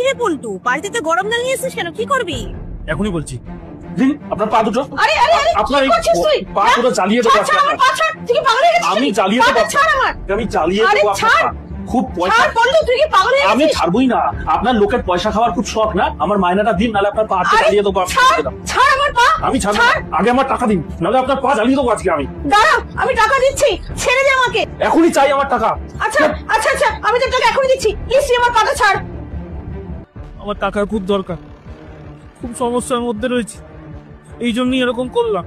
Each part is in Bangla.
কিরে পল্টু, বাড়িতে তো গরম জল নিয়ে এসেছিস কেন? কি করবি? এখনই বলছি। আপনার পা দুটো, আরে আরে আরে, আপনার কি করছিস তুই? পা পুরো জ্বালিয়ে দেবো। আমার পা ছাড়, তুই কি পাগল হয়ে গেছিস? আমি জ্বালিয়ে দেবো, আমি জ্বালিয়ে দেবো আপনার পা। খুব পয়সা। ছাড় পল্টু, তুই কি পাগল হয়ে আমি গেছিস? ছাড়বই না। আপনার লোকের পয়সা খাওয়ার খুব শখ না? আমার মায়নাটা দিন, নাহলে আপনার পা জ্বালিয়ে দেবো। ছাড় আমার পা। আমি ছাড়বো, আগে আমার টাকা দিন, নাহলে আপনার পা জ্বালিয়ে দেবো আজকে আমি। দাঁড়া, আমি টাকা দিচ্ছি, ছেড়ে দে আমাকে। এখনই চাই আমার টাকা। আচ্ছা আচ্ছা আচ্ছা, আমি তোর টাকা এখনই দিচ্ছি, প্লিজ তুই আমার পাটা ছাড়। আমার টাকার খুব দরকার, খুব সমস্যার মধ্যে রয়েছে, এই জন্যই এরকম করলাম।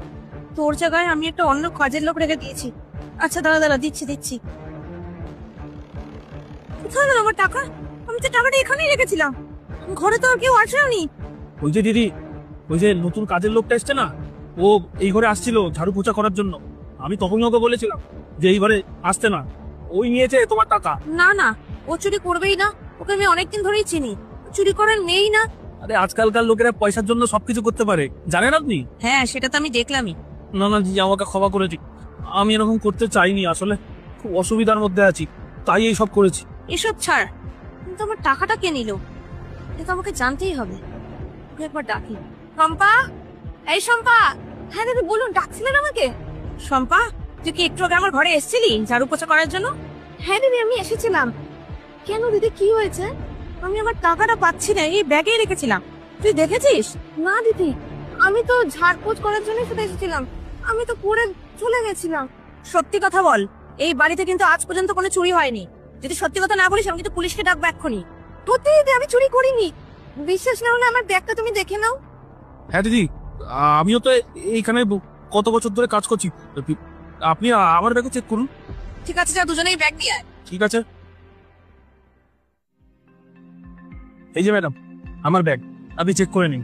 তোর জায়গায় আমি একটা অন্য কাজের লোক রেখে দিয়েছি। আচ্ছা দাঁড়া দাঁড়া, দিচ্ছি দিচ্ছি। কোথায় গেল আমার টাকা? আমি তো টাকাটা এখানেই রেখেছিলাম, ঘরে তো আর কেউ আসেনি। ওই যে দিদি, ওই যে নতুন কাজের লোকটা এসছে না, ও এই ঘরে আসছিল ঝাড়ু পোছা করার জন্য। আমি তখনই ওকে বলেছিলাম যে এই ঘরে আসতে না, ওই নিয়েছে তোমার টাকা। না না, ও চুরি করবেই না, ওকে আমি অনেকদিন ধরেই চিনি, চুরি করার মেয়েই না। আরে আজকালকার লোকেরা পয়সার জন্য সবকিছু করতে পারে, জানেন আপনি? হ্যাঁ, সেটা তো আমি দেখলামই। না না দিদি, আমাকে ক্ষমা করে দিন, আমি এরকম করতে চাইনি, আসলে খুব অসুবিধার মধ্যে আছি, তাই এই সব করেছি। এসব ছাড়, কিন্তু আমার টাকাটা কে নিল? এটা আমাকে জানতেই হবে। ওকে একবার ডাকি। শম্পা, এই শম্পা। হ্যাঁ দিদি বলুন, ডাকছিলেন আমাকে? শম্পা, তুই কি একটু আগে আমার ঘরে এসেছিলি ঝাড়ু পোছা করার জন্য? হ্যাঁ দিদি, আমি এসেছিলাম। কেন দিদি, কি হয়েছে? আমি আমার টাকাটা পাচ্ছি না, এই ব্যাগে রেখেছিলাম। তুই দেখেছিস? না দিদি, আমি তো ঝাড়পোছ করার জন্য শুধু এসেছিলাম, আমি তো পরে চলে গেছিলাম। সত্যি কথা বল, এই বাড়িতে কিন্তু আজ পর্যন্ত কোনো চুরি হয়নি। যদি সত্যি কথা না বলিস, আমি কিন্তু পুলিশকে ডাকবো এক্ষুনি। সত্যি দিদি, আমি চুরি করিনি। বিশ্বাস না হলে আমার ব্যাগটা তুমি দেখে নাও। হ্যাঁ দিদি, আমিও তো এইখানে কত বছর ধরে কাজ করছি, আপনি আমার ব্যাগে চেক করুন। ঠিক আছে, যা দুজনেই ব্যাগ নিয়ে আয়। ঠিক আছে, এই যে ম্যাডাম আমার ব্যাগ, আপনি চেক করে নিন।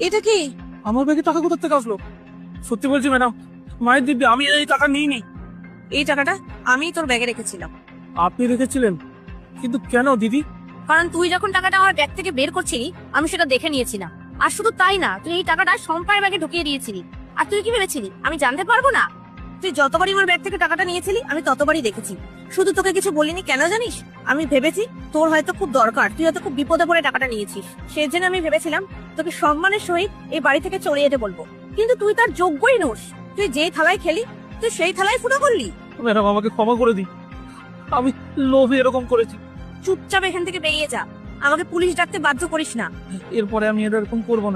এটা কি? আমার ব্যাগে টাকা কোথা থেকে আসলো? সত্যি বলছি ম্যাডাম, মায়ের দিব্যি আমি এই টাকা নিইনি। এই টাকাটা আমি তোর ব্যাগে রেখেছিলাম। আপনি রেখেছিলেন? কিন্তু কেন দিদি? কারণ তুই যখন টাকাটা আমার ব্যাগ থেকে বের করছিলি, আমি সেটা দেখে নিয়েছিলাম। আর শুধু তাই না, তুই এই টাকাটা শম্পার ব্যাগে ঢুকিয়ে দিয়েছিলি। আর তুই কি ভেবেছিলি আমি জানতে পারবো না? তুই যতবারই আমার ব্যাগ থেকে টাকাটা নিয়েছিলি, আমি ততবারই দেখেছি। শুধু তোকে কিছু বলিনি, কেন জানিস? আমি ভেবেছি তোর হয়তো খুব দরকার, তুই হয়তো খুব বিপদে পড়ে টাকাটা নিয়েছিস। সেই জন্য আমি ভেবেছিলাম তোকে সম্মানের সহিত এই বাড়ি থেকে চলে যেতে বলবো। কিন্তু তুই তার যোগ্যই নোস। তুই যেই থালায় খেলি, তুই সেই থালায় ফুটো করলি। ম্যাডাম আমাকে ক্ষমা করে দিন, আমি লোভে এরকম করেছি। চুপচাপ এখান থেকে বেরিয়ে যা, আমাকে পুলিশ ডাকতে বাধ্য করিস না। এরপরে আমি এরকম করবো না।